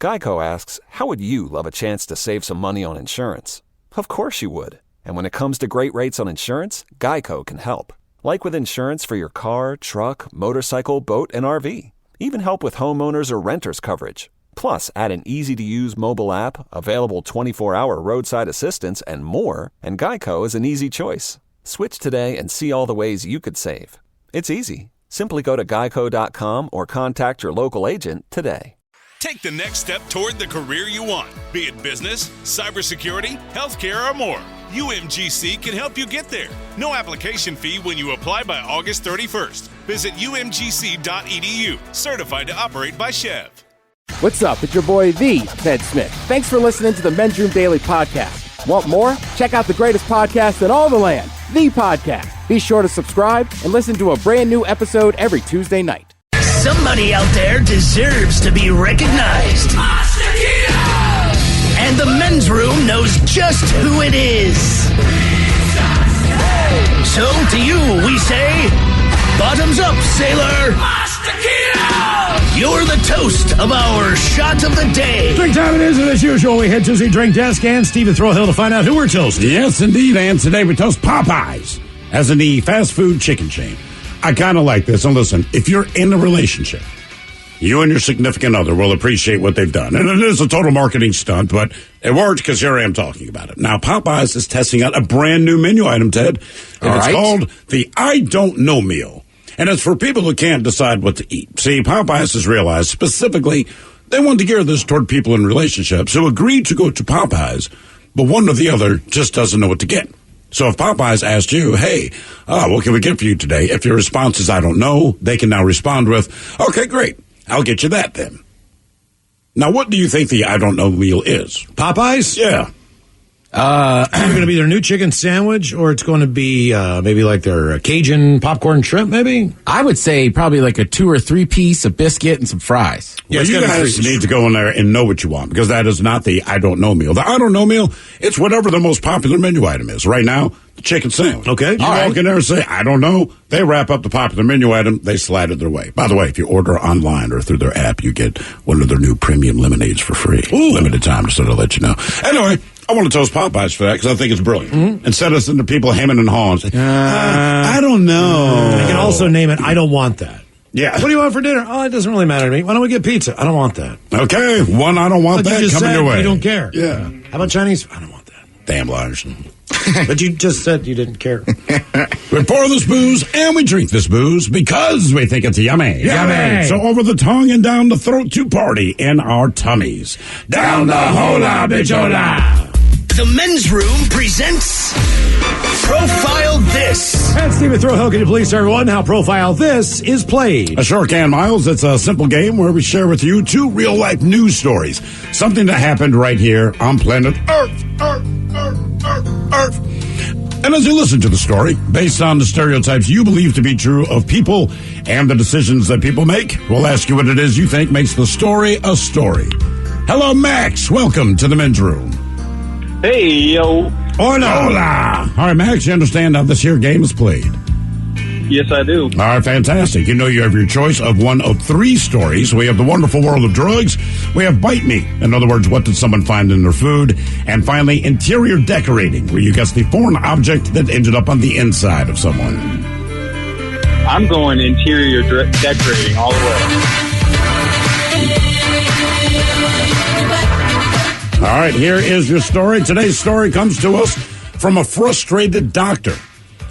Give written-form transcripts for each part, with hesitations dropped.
Geico asks, how would you love a chance to save some money on insurance? Of course you would. And when it comes to great rates on insurance, Geico can help. Like with insurance for your car, truck, motorcycle, boat, and RV. Even help with homeowners or renters coverage. Plus, add an easy-to-use mobile app, available 24-hour roadside assistance, and more, and Geico is an easy choice. Switch today and see all the ways you could save. It's easy. Simply go to geico.com or contact your local agent today. Take the next step toward the career you want, be it business, cybersecurity, healthcare, or more. UMGC can help you get there. No application fee when you apply by August 31st. Visit umgc.edu, certified to operate by Chev. What's up? It's your boy, The Ted Smith. Thanks for listening to the Men's Room Daily Podcast. Want more? Check out the greatest podcast in all the land, The Podcast. Be sure to subscribe and listen to a brand new episode every Tuesday night. Somebody out there deserves to be recognized. And the Men's Room knows just who it is. So to you, we say, bottoms up, sailor. You're the toast of our shot of the day. Drink time it is, and as usual, we head to the drink desk and Stephen Throwhill to find out who we're toasting. Yes, indeed, and today we toast Popeyes as in the fast food chicken chain. I kind of like this. And listen, if you're in a relationship, you and your significant other will appreciate what they've done. And it is a total marketing stunt, but it worked because here I am talking about it. Now, Popeyes is testing out a brand new menu item, Ted. And it's called the I Don't Know Meal. And it's for people who can't decide what to eat. See, Popeyes has realized specifically they want to gear this toward people in relationships who agreed to go to Popeyes, but one or the other just doesn't know what to get. So if Popeyes asked you, hey, what can we get for you today? If your response is, I don't know, they can now respond with, okay, great. I'll get you that then. Now, what do you think the I don't know meal is? Popeyes? Yeah. It's going to be their new chicken sandwich, or it's going to be maybe like their Cajun popcorn shrimp, maybe? I would say probably like a 2 or 3 piece, a biscuit, and some fries. Well, you guys need to go in there and know what you want, because that is not the I don't know meal. The I don't know meal, it's whatever the most popular menu item is. Right now, the chicken sandwich. Okay. You walk in there and say, I don't know. They wrap up the popular menu item. They slide it their way. By the way, if you order online or through their app, you get one of their new premium lemonades for free. Ooh. Limited time, just to let you know. Anyway, I want to toast Popeyes for that because I think it's brilliant. Mm-hmm. Instead of sending people hemming and hawing, say, I don't know. They can also name it, I don't want that. Yeah. What do you want for dinner? Oh, it doesn't really matter to me. Why don't we get pizza? I don't want that. Okay, one I don't want But that you just coming said your way. you don't care. Yeah. How about Chinese? I don't want that. Damn liars. But you just said you didn't care. We pour this booze and we drink this booze because we think it's yummy. Yummy. So over the tongue and down the throat to party in our tummies. Down the hola, bichola. The Men's Room presents Profile This. And Stephen Throwhill, can you please tell everyone how Profile This is played? I sure can, Miles. It's a simple game where we share with you 2 real-life news stories. Something that happened right here on planet Earth. And as you listen to the story, based on the stereotypes you believe to be true of people and the decisions that people make, we'll ask you what it is you think makes the story a story. Hello, Max. Welcome to the Men's Room. Hey, yo. Hola. Hola. All right, Max, you understand how this here game is played? Yes, I do. All right, fantastic. You know you have your choice of one of 3 stories. We have The Wonderful World of Drugs. We have Bite Me. In other words, what did someone find in their food? And finally, Interior Decorating, where you guess the foreign object that ended up on the inside of someone. I'm going interior decorating all the way. All right, here is your story. Today's story comes to us from a frustrated doctor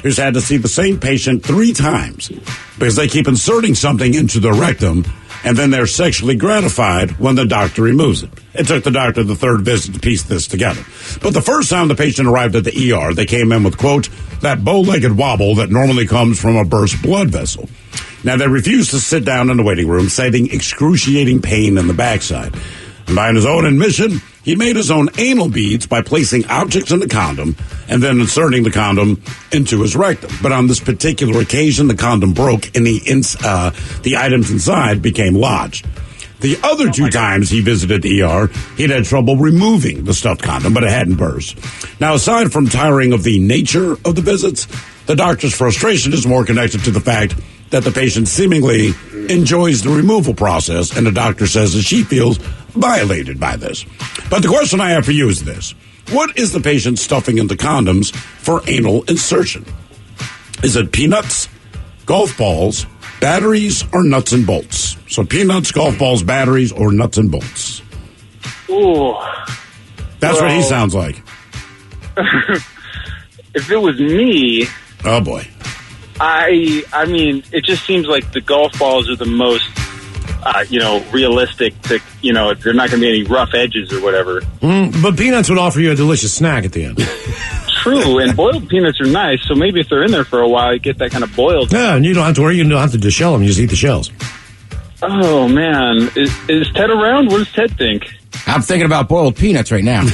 who's had to see the same patient 3 times because they keep inserting something into their rectum and then they're sexually gratified when the doctor removes it. It took the doctor the 3rd visit to piece this together. But the first time the patient arrived at the ER, they came in with, quote, that bow-legged wobble that normally comes from a burst blood vessel. Now, they refused to sit down in the waiting room, citing excruciating pain in the backside. And by his own admission, he made his own anal beads by placing objects in the condom and then inserting the condom into his rectum. But on this particular occasion, the condom broke and the items inside became lodged. The other 2 times he visited the ER, he'd had trouble removing the stuffed condom, but it hadn't burst. Now, aside from tiring of the nature of the visits, the doctor's frustration is more connected to the fact that the patient seemingly enjoys the removal process, and the doctor says that she feels violated by this. But the question I have for you is this. What is the patient stuffing into condoms for anal insertion? Is it peanuts, golf balls, batteries, or nuts and bolts? So peanuts, golf balls, batteries, or nuts and bolts? Ooh. That's what he sounds like. If it was me... Oh, boy. I mean, it just seems like the golf balls are the most, realistic to, they're not going to be any rough edges or whatever. But peanuts would offer you a delicious snack at the end. True, and boiled peanuts are nice, so maybe if they're in there for a while, you get that kind of boiled. Yeah, and you don't have to worry. You don't have to deshell them. You just eat the shells. Oh, man. Is Ted around? What does Ted think? I'm thinking about boiled peanuts right now.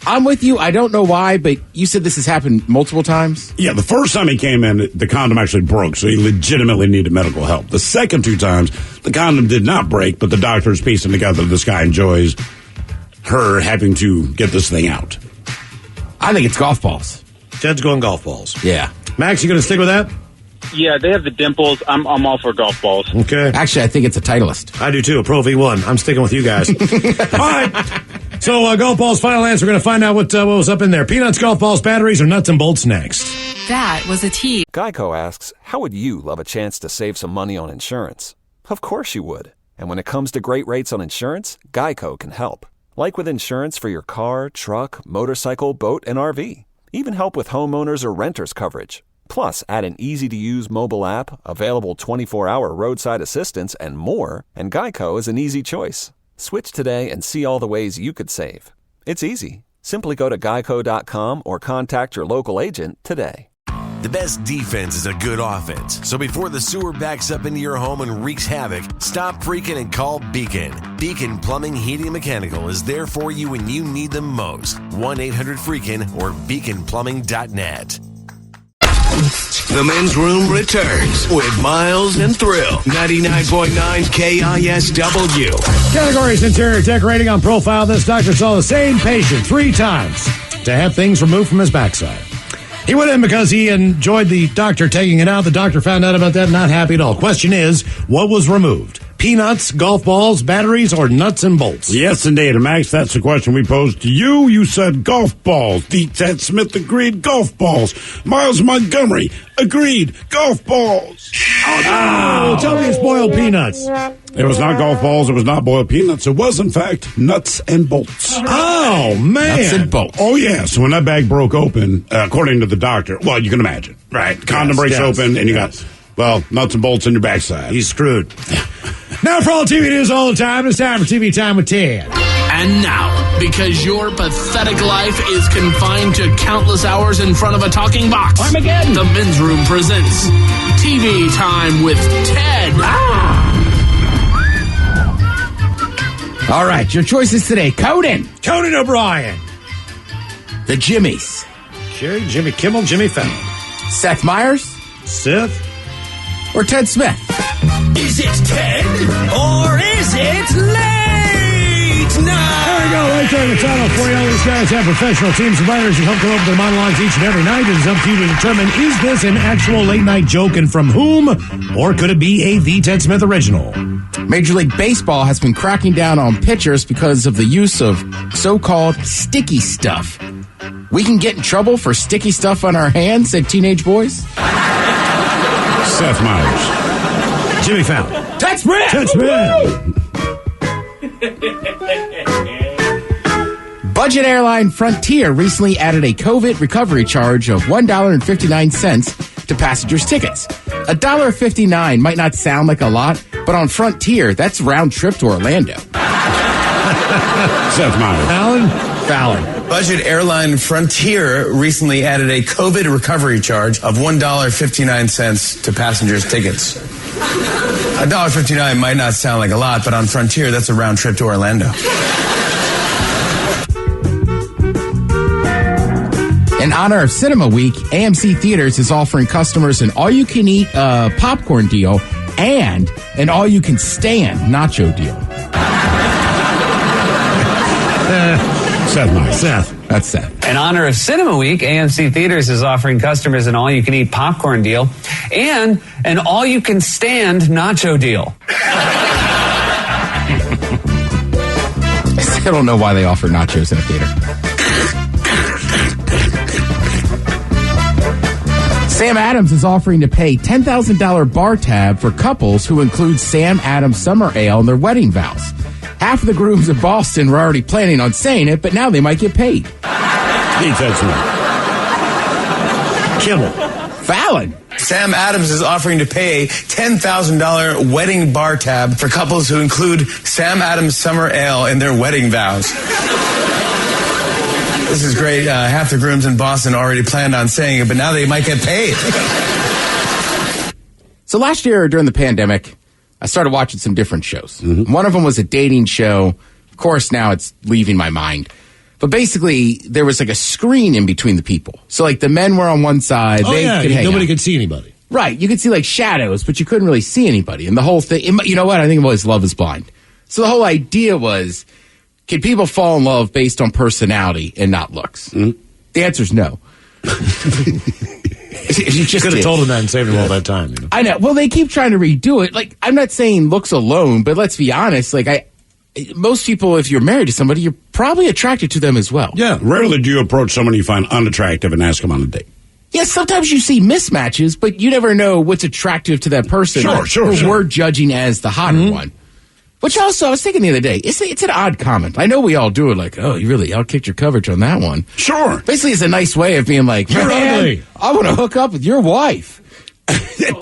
I'm with you. I don't know why, but you said this has happened multiple times? Yeah, the first time he came in, the condom actually broke, so he legitimately needed medical help. The second 2 times, the condom did not break, but the doctor's piecing together this guy enjoys her having to get this thing out. I think it's golf balls. Ted's going golf balls. Yeah. Max, you going to stick with that? Yeah, they have the dimples. I'm all for golf balls. Okay. Actually, I think it's a Titleist. I do too. A Pro V1. I'm sticking with you guys. All right. So, golf balls, final answer. We're going to find out what was up in there. Peanuts, golf balls, batteries, or nuts and bolts next. That was a tease. Geico asks, how would you love a chance to save some money on insurance? Of course you would. And when it comes to great rates on insurance, Geico can help. Like with insurance for your car, truck, motorcycle, boat, and RV. Even help with homeowners or renters coverage. Plus, add an easy-to-use mobile app, available 24-hour roadside assistance, and more, and Geico is an easy choice. Switch today and see all the ways you could save. It's easy. Simply go to geico.com or contact your local agent today. The best defense is a good offense. So before the sewer backs up into your home and wreaks havoc, stop freaking and call Beacon. Beacon Plumbing, Heating, and Mechanical is there for you when you need them most. 1-800-FREAKIN or beaconplumbing.net. The men's room returns with Miles and Thrill. 99.9 KISW. Categories: interior decorating. On profile, this doctor saw the same patient 3 times to have things removed from his backside. He went in because he enjoyed the doctor taking it out. The doctor found out about that, not happy at all. Question is, what was removed? Peanuts, golf balls, batteries, or nuts and bolts? Yes, indeed. And Max, that's the question we posed to you. You said golf balls. D. Ted Smith agreed golf balls. Miles Montgomery agreed golf balls. Oh, tell me it's boiled peanuts. It was not golf balls. It was not boiled peanuts. It was, in fact, nuts and bolts. Oh, man. Nuts and bolts. Oh, yeah. So when that bag broke open, according to the doctor, well, you can imagine, right? Condom breaks open, and you got, well, nuts and bolts in your backside. He's screwed. Now for all TV news all the time, it's time for TV Time with Ted. And now, because your pathetic life is confined to countless hours in front of a talking box, Armageddon. The Men's Room presents TV Time with Ted. All right, your choices today. Conan O'Brien. The Jimmies. Okay, Jimmy Kimmel, Jimmy Fallon. Seth Meyers. Seth. Or Ted Smith. Is it Ted or is it late night? There we go, right there in the title for you. All these guys have professional teams of writers who help come up with their monologues each and every night. It is up to you to determine, is this an actual late-night joke and from whom? Or could it be a The Ted Smith original? Major League Baseball has been cracking down on pitchers because of the use of so-called sticky stuff. We can get in trouble for sticky stuff on our hands, said teenage boys. Seth Meyers. Jimmy Fallon. Ted Smith! Ted Smith! Budget airline Frontier recently added a COVID recovery charge of $1.59 to passengers' tickets. $1.59 might not sound like a lot, but on Frontier, that's round trip to Orlando. Seth Meyers. Fallon. Budget airline Frontier recently added a COVID recovery charge of $1.59 to passengers' tickets. $1.59 might not sound like a lot, but on Frontier, that's a round trip to Orlando. In honor of Cinema Week, AMC Theaters is offering customers an all-you-can-eat popcorn deal and an all-you-can-stand nacho deal. Seth Meyers. Seth. That's Seth. In honor of Cinema Week, AMC Theaters is offering customers an all-you-can-eat popcorn deal and an all-you-can-stand nacho deal. Still don't know why they offer nachos in a theater. Sam Adams is offering to pay $10,000 bar tab for couples who include Sam Adams Summer Ale in their wedding vows. Half of the grooms in Boston were already planning on saying it, but now they might get paid. Kimmel. Fallon. Sam Adams is offering to pay $10,000 wedding bar tab for couples who include Sam Adams Summer Ale in their wedding vows. This is great. Half the grooms in Boston already planned on saying it, but now they might get paid. So last year during the pandemic, I started watching some different shows. Mm-hmm. One of them was a dating show. Of course, now it's leaving my mind. But basically, there was like a screen in between the people. So like the men were on one side. Nobody could see anybody. Right. You could see like shadows, but you couldn't really see anybody. And the whole thing, you know what? I think it was Love is Blind. So the whole idea was, can people fall in love based on personality and not looks? Mm-hmm. The answer is no. You just could have told him that and saved him all that time. You know? I know. Well, they keep trying to redo it. Like, I'm not saying looks alone, but let's be honest. Like, most people, if you're married to somebody, you're probably attracted to them as well. Yeah. Rarely do you approach someone you find unattractive and ask them on a date. Yeah, sometimes you see mismatches, but you never know what's attractive to that person. Sure. We're judging as the hotter one. Which also, I was thinking the other day, it's an odd comment. I know we all do it like, oh, you really outkicked your coverage on that one. Sure. Basically, it's a nice way of being like, you're ugly. I want to hook up with your wife.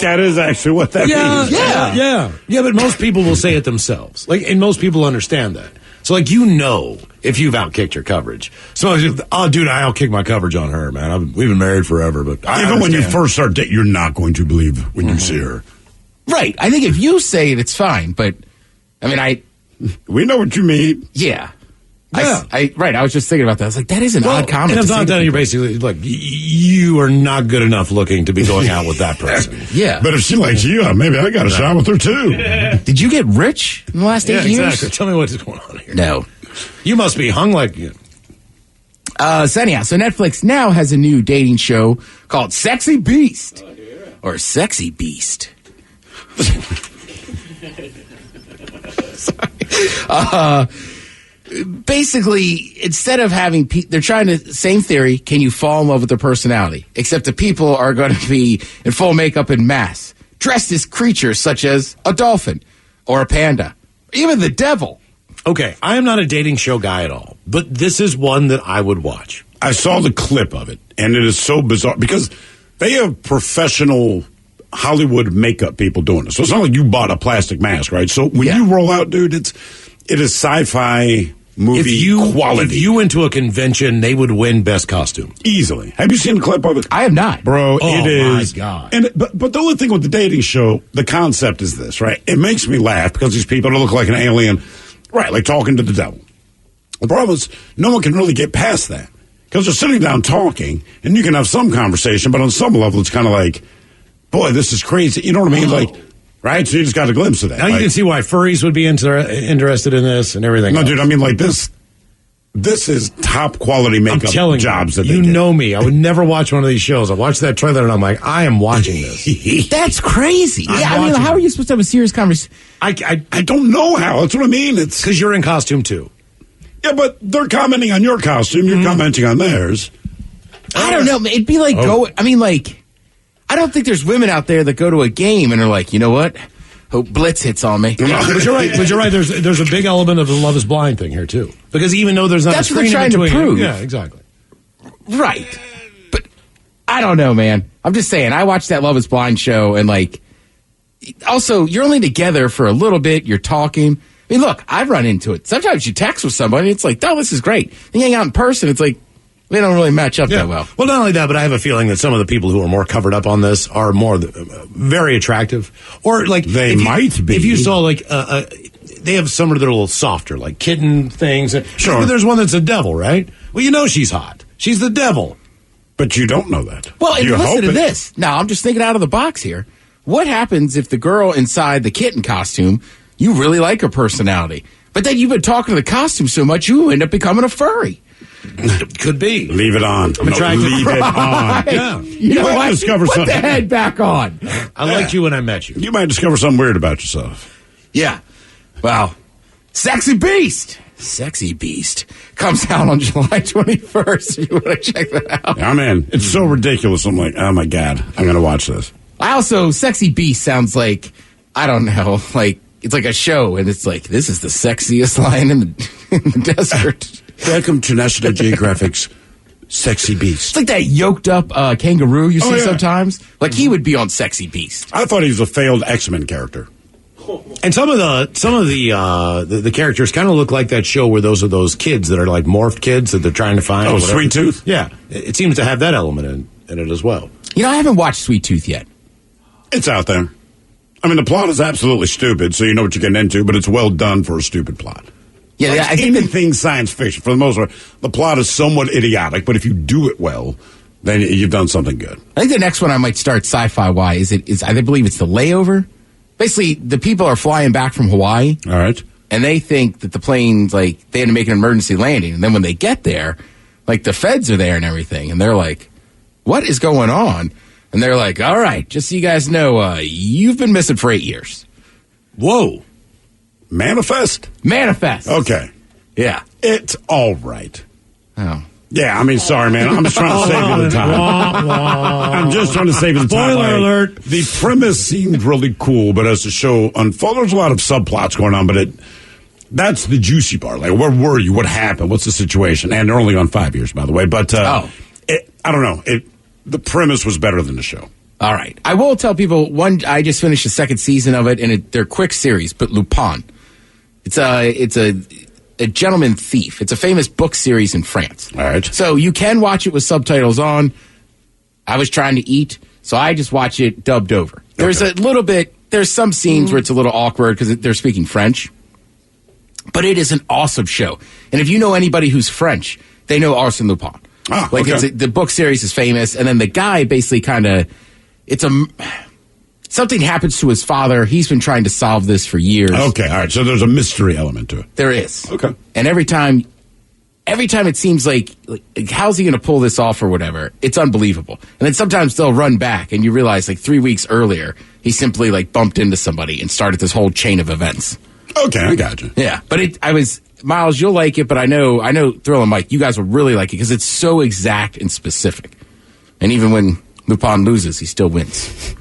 That is actually what that means. Yeah, but most people will say it themselves. And most people understand that. So, if you've outkicked your coverage. So, dude, I outkicked my coverage on her, man. We've been married forever, but even when you first start dating, you're not going to believe when you see her. Right. I think if you say it, it's fine, but... we know what you mean. Yeah. I was just thinking about that. I was like, that is an odd comment. And it's not that you're basically like, you are not good enough looking to be going out with that person. Yeah. But if she likes you, maybe I got a shot with her too. Did you get rich in the last 8 years? Exactly. Tell me what's going on here. No. You must be hung like you. So Netflix now has a new dating show called Sexy Beast. Or Sexy Beast. Basically, instead of having they're trying to, same theory, can you fall in love with their personality? Except the people are going to be in full makeup and mask, dressed as creatures such as a dolphin or a panda, even the devil. Okay, I am not a dating show guy at all, but this is one that I would watch. I saw the clip of it, and it is so bizarre because they have professional Hollywood makeup people doing it. So it's not like you bought a plastic mask, right? So when you roll out, dude, it is sci-fi movie quality. If you went to a convention, they would win best costume. Easily. Have you seen the clip of it? I have not. Bro, it is. Oh, my God. But the only thing with the dating show, the concept is this, right? It makes me laugh because these people look like an alien, right, like talking to the devil. The problem is no one can really get past that because they're sitting down talking, and you can have some conversation, but on some level it's kind of like, boy, this is crazy. You know what I mean? Like, right? So you just got a glimpse of that. Now you can see why furries would be interested in this and everything. No, else. dude, I mean, like this is top quality makeup jobs that they do. You know me. I would never watch one of these shows. I watched that trailer and I'm like, I am watching this. That's crazy. How are you supposed to have a serious conversation? I don't know how. That's what I mean. It's because you're in costume too. Yeah, but they're commenting on your costume. You're commenting on theirs. I don't know. It'd be like I don't think there's women out there that go to a game and are like, you know what? Hope Blitz hits on me. But you're right. There's a big element of the Love is Blind thing here too. Because even though there's not that's a screen what they're trying to prove. Yeah, exactly. Right. But I don't know, man. I'm just saying. I watched that Love is Blind show and also you're only together for a little bit. You're talking. I mean, look, I've run into it. Sometimes you text with somebody. It's like, oh, this is great. Then you hang out in person. It's like, we don't really match up that well. Well, not only that, but I have a feeling that some of the people who are more covered up on this are more very attractive. Or they might be. If you saw they have some that are a little softer, like kitten things. Sure. But there's one that's a devil, right? Well, you know she's hot. She's the devil. But you don't know that. Well, and listen to this. Now, I'm just thinking out of the box here. What happens if the girl inside the kitten costume, you really like her personality, but then you've been talking to the costume so much, you end up becoming a furry? Could be. Leave it on. Leave it on. Yeah. You might discover something. Put the head back on. I liked you when I met you. You might discover something weird about yourself. Yeah. Wow. Sexy Beast. Sexy Beast comes out on July 21st. If you want to check that out. Yeah, I'm in. It's so ridiculous. I'm like, oh my God, I'm going to watch this. Sexy Beast sounds like, I don't know, like it's like a show, and it's like, this is the sexiest lion in the desert. Welcome to National Geographic's Sexy Beast. It's like that yoked up kangaroo you see sometimes. Like he would be on Sexy Beast. I thought he was a failed X-Men character. And some of the characters kind of look like that show where those are those kids that are like morphed kids that they're trying to find. Oh, Sweet Tooth? Yeah. It seems to have that element in it as well. You know, I haven't watched Sweet Tooth yet. It's out there. I mean, the plot is absolutely stupid, so you know what you're getting into, but it's well done for a stupid plot. Yeah, like I think anything science fiction, for the most part, the plot is somewhat idiotic, but if you do it well, then you've done something good. I think the next one I might start sci-fi wise is I believe it's The Layover. Basically, the people are flying back from Hawaii. All right. And they think that the plane's like, they had to make an emergency landing. And then when they get there, like the feds are there and everything. And they're like, what is going on? And they're like, all right, just so you guys know, you've been missing for 8 years. Whoa. Manifest? Okay. Yeah. It's all right. Oh. Yeah, I mean, sorry, man. I'm just trying to save you the time. I'm just trying to save you the time. Spoiler alert. The premise seemed really cool, but as the show unfolds, there's a lot of subplots going on, but that's the juicy part. Like, where were you? What happened? What's the situation? And they're only on 5 years, by the way. But I don't know. The premise was better than the show. All right. I will tell people, I just finished the second season of it, and they're quick series, but Lupin. It's a gentleman thief. It's a famous book series in France. All right. So you can watch it with subtitles on. I was trying to eat, so I just watch it dubbed over. There's there's some scenes where it's a little awkward because they're speaking French. But it is an awesome show. And if you know anybody who's French, they know Arsène Lupin. Oh, okay. The book series is famous, and then the guy basically something happens to his father. He's been trying to solve this for years. Okay, all right. So there's a mystery element to it. There is. Okay. And every time it seems like how's he going to pull this off or whatever? It's unbelievable. And then sometimes they'll run back, and you realize like 3 weeks earlier he simply like bumped into somebody and started this whole chain of events. Okay, I got you. Yeah, but Miles, you'll like it, but I know Thrill and Mike, you guys will really like it because it's so exact and specific. And even when Lupin loses, he still wins.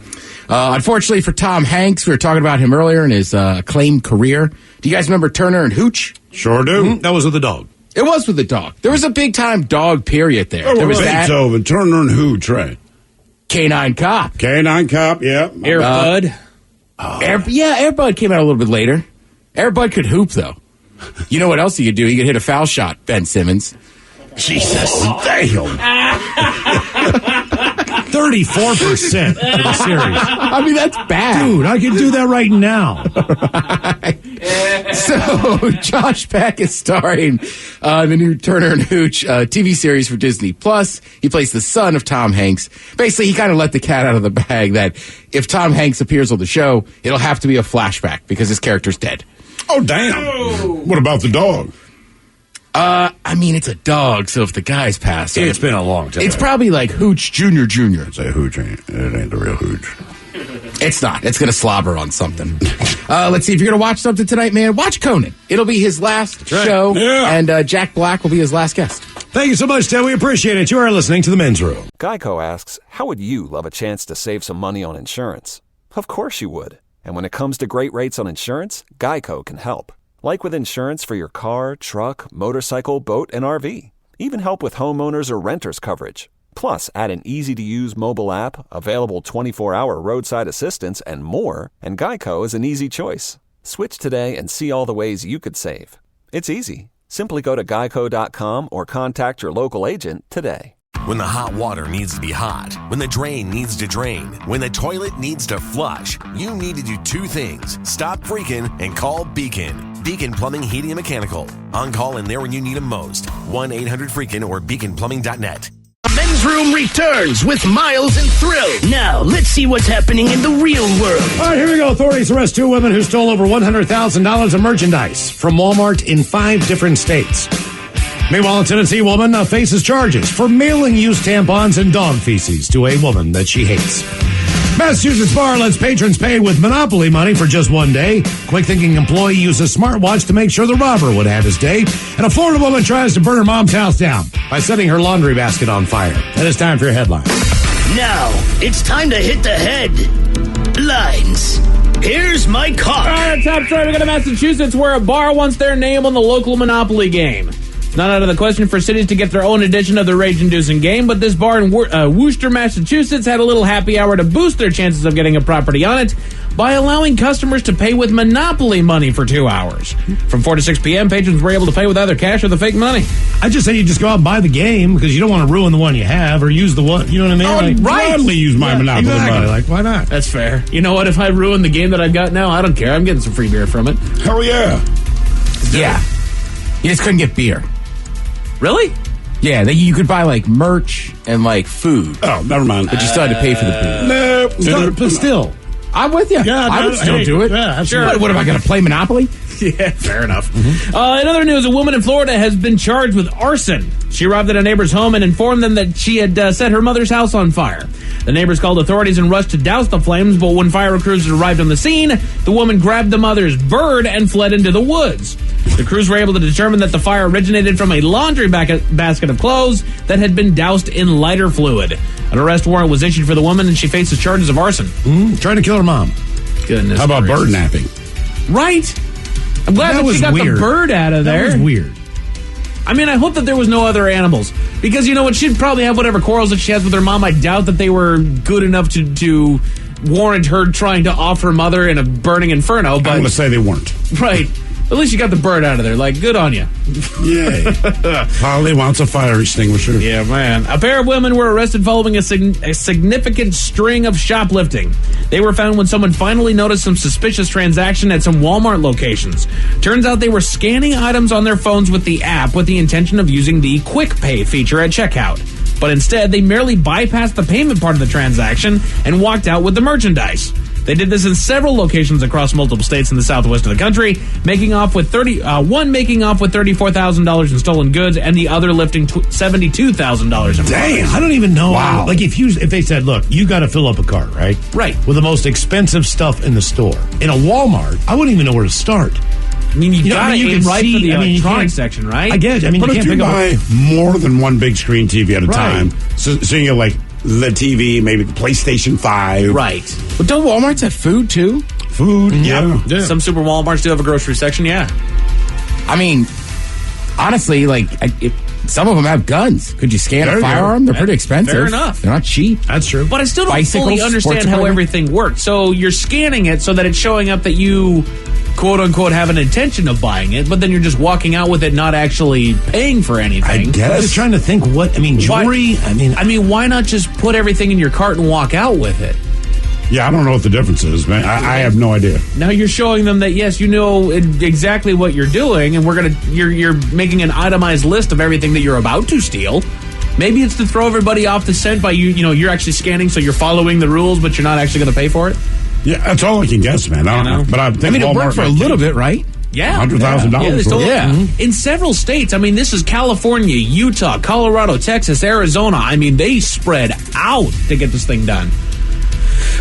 Unfortunately for Tom Hanks, we were talking about him earlier in his acclaimed career. Do you guys remember Turner and Hooch? Sure do. Mm-hmm. That was with the dog. It was with the dog. There was a big-time dog period there. Oh, there was Beethoven, Turner and Hooch, right? Canine Cop. Canine Cop, yeah. Air Bud. Air Bud came out a little bit later. Air Bud could hoop, though. You know what else he could do? He could hit a foul shot, Ben Simmons. Jesus, damn. 34% of the series. I mean, that's bad. Dude, I can do that right now. So, Josh Peck is starring the new Turner and Hooch TV series for Disney+. He plays the son of Tom Hanks. Basically, he kind of let the cat out of the bag that if Tom Hanks appears on the show, it'll have to be a flashback because his character's dead. Oh, damn. What about the dog? I mean, it's a dog, so if the guy's passed... It's been a long time. It's probably like Hooch Jr. It's a Hooch. It ain't the real Hooch. It's not. It's going to slobber on something. Let's see. If you're going to watch something tonight, man, watch Conan. It'll be his last show, and Jack Black will be his last guest. Thank you so much, Ted. We appreciate it. You are listening to The Men's Room. Geico asks, how would you love a chance to save some money on insurance? Of course you would. And when it comes to great rates on insurance, Geico can help. Like with insurance for your car, truck, motorcycle, boat, and RV. Even help with homeowners or renters coverage. Plus, add an easy-to-use mobile app, available 24-hour roadside assistance, and more, and Geico is an easy choice. Switch today and see all the ways you could save. It's easy. Simply go to geico.com or contact your local agent today. When the hot water needs to be hot, when the drain needs to drain, when the toilet needs to flush, you need to do two things. Stop freaking and call Beacon. Beacon Plumbing, Heating, and Mechanical. On call and there when you need them most. 1-800-FREAKIN or beaconplumbing.net. Men's Room returns with Miles and Thrill. Now, let's see what's happening in the real world. All right, here we go. Authorities arrest two women who stole over $100,000 of merchandise from Walmart in 5 different states. Meanwhile, a Tennessee woman faces charges for mailing used tampons and dog feces to a woman that she hates. Massachusetts bar lets patrons pay with Monopoly money for just one day. Quick-thinking employee used a smartwatch to make sure the robber would have his day. And a Florida woman tries to burn her mom's house down by setting her laundry basket on fire. And it's time for your headline. Now, it's time to hit the headlines. Here's my cock. All right, top story. We go to Massachusetts, where a bar wants their name on the local Monopoly game. It's not out of the question for cities to get their own edition of the rage-inducing game, but this bar in Worcester, Massachusetts had a little happy hour to boost their chances of getting a property on it by allowing customers to pay with Monopoly money for 2 hours. From 4 to 6 p.m., patrons were able to pay with either cash or the fake money. I just say you just go out and buy the game because you don't want to ruin the one you have or use the one, you know what I mean? I would gladly use my Monopoly money. Like, why not? That's fair. You know what? If I ruin the game that I've got now, I don't care. I'm getting some free beer from it. Hell yeah. Yeah. You just couldn't get beer. Really? Yeah, you could buy, like, merch and, like, food. Oh, never mind. But you still had to pay for the booze. No. But still. I'm with you. Yeah, I would still do it. Yeah, sure. What am I going to play Monopoly? Yeah, fair enough. In other news, a woman in Florida has been charged with arson. She arrived at a neighbor's home and informed them that she had set her mother's house on fire. The neighbors called authorities and rushed to douse the flames, but when fire crews arrived on the scene, the woman grabbed the mother's bird and fled into the woods. The crews were able to determine that the fire originated from a laundry basket of clothes that had been doused in lighter fluid. An arrest warrant was issued for the woman, and she faces charges of arson. Trying to kill her mom. Goodness. How about gracious. bird napping? Right. I'm glad that she got weird. the bird out of there. That was weird. I mean, I hope that there was no other animals. Because, you know what, she'd probably have whatever quarrels that she has with her mom. I doubt that they were good enough to warrant her trying to off her mother in a burning inferno. But I'm going to say they weren't. Right. At least you got the bird out of there. Like, good on you. Yay. Polly wants a fire extinguisher. Yeah, man. A pair of women were arrested following a significant string of shoplifting. They were found when someone finally noticed some suspicious transaction at some Walmart locations. Turns out they were scanning items on their phones with the app with the intention of using the Quick Pay feature at checkout. But instead, they merely bypassed the payment part of the transaction and walked out with the merchandise. They did this in several locations across multiple states in the southwest of the country, making off with $34,000 in stolen goods, and the other lifting $72,000 in Damn, I don't even know. Wow. Like if they said, look, you got to fill up a cart, right? Right. With the most expensive stuff in the store. In a Walmart, I wouldn't even know where to start. I mean, you got to aim right for the electronics section, right? I guess. I mean, but you if can't you buy more than one big screen TV at a time, so you get like the TV, maybe the PlayStation 5. Right. But don't Walmarts have food, too? Food, yeah. Some super Walmarts do have a grocery section, yeah. I mean, honestly, like, some of them have guns. Could you scan a firearm? They're pretty expensive. Fair enough. They're not cheap. That's true. But I still don't Bicycles, fully understand sports how equipment. everything works. So you're scanning it so that it's showing up that you, quote unquote, have an intention of buying it, but then you're just walking out with it, not actually paying for anything. I guess. I'm just trying to think jewelry. I mean, why not just put everything in your cart and walk out with it? Yeah, I don't know what the difference is, man. I have no idea. Now you're showing them that yes, you know exactly what you're doing, and you're making an itemized list of everything that you're about to steal. Maybe it's to throw everybody off the scent by you're actually scanning, so you're following the rules, but you're not actually going to pay for it. Yeah, that's all I can guess, man. I don't know. But I think it worked for a little bit, right? Yeah. $100,000. In several states. I mean, this is California, Utah, Colorado, Texas, Arizona. I mean, they spread out to get this thing done.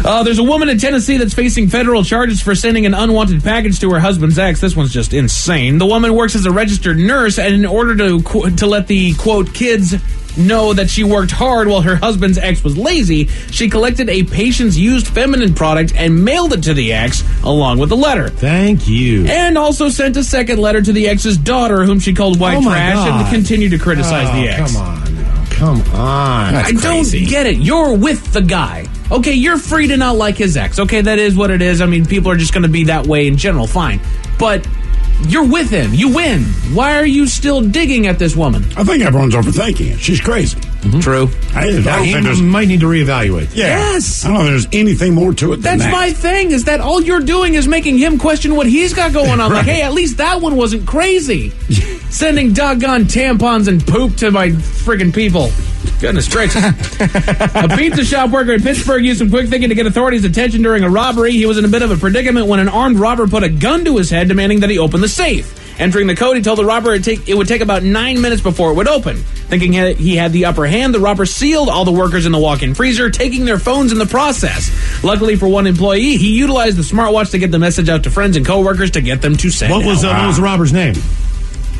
There's a woman in Tennessee that's facing federal charges for sending an unwanted package to her husband's ex. This one's just insane. The woman works as a registered nurse, and in order to let the, quote, kids know that she worked hard while her husband's ex was lazy, she collected a patient's used feminine product and mailed it to the ex along with the letter. Thank you. And also sent a second letter to the ex's daughter, whom she called white trash, and continued to criticize the ex. Come on now. Come on. I don't get it. You're with the guy. Okay, you're free to not like his ex. Okay, that is what it is. I mean, people are just going to be that way in general. Fine. But you're with him. You win. Why are you still digging at this woman? I think everyone's overthinking it. She's crazy. Mm-hmm. True. I don't think there's... might need to reevaluate. Yeah. Yes. I don't know if there's anything more to it than That's that. my thing, is that all you're doing is making him question what he's got going on. Like, hey, at least that one wasn't crazy. Sending doggone tampons and poop to my friggin' people. Goodness gracious. A pizza shop worker in Pittsburgh used some quick thinking to get authorities' attention during a robbery. He was in a bit of a predicament when an armed robber put a gun to his head, demanding that he open the safe. Entering the code, he told the robber it would take about 9 minutes before it would open. Thinking he had the upper hand, the robber sealed all the workers in the walk-in freezer, taking their phones in the process. Luckily for one employee, he utilized the smartwatch to get the message out to friends and coworkers to get them to send What was the robber's name?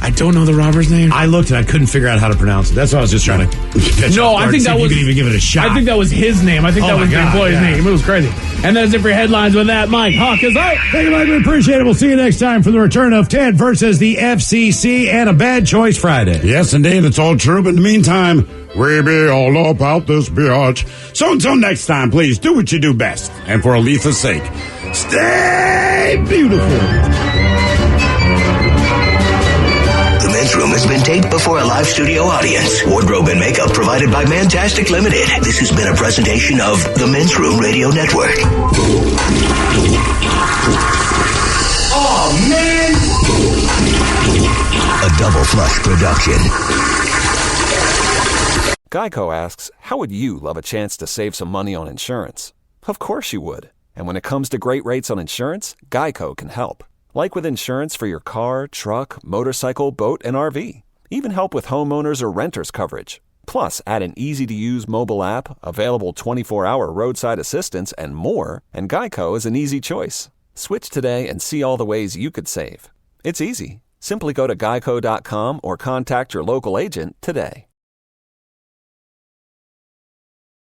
I don't know the robber's name. I looked and I couldn't figure out how to pronounce it. That's why I was just trying to catch No, I think that was. You could even give it a shot. I think that was his name. I think that was the employee's name. It was crazy. And that's it for your headlines with that. Mike Hawk is out. Thank you, Mike. We appreciate it. We'll see you next time for the return of Ted versus the FCC and a Bad Choice Friday. Yes, indeed. It's all true. But in the meantime, we be all about this biatch. So until next time, please do what you do best. And for Aletha's sake, stay beautiful. The Men's Room has been taped before a live studio audience. Wardrobe and makeup provided by Mantastic Limited. This has been a presentation of the Men's Room Radio Network. Oh, man! A Double Flush production. Geico asks, how would you love a chance to save some money on insurance? Of course you would. And when it comes to great rates on insurance, Geico can help. Like with insurance for your car, truck, motorcycle, boat, and RV. Even help with homeowners or renters coverage. Plus, add an easy-to-use mobile app, available 24-hour roadside assistance, and more, and Geico is an easy choice. Switch today and see all the ways you could save. It's easy. Simply go to geico.com or contact your local agent today.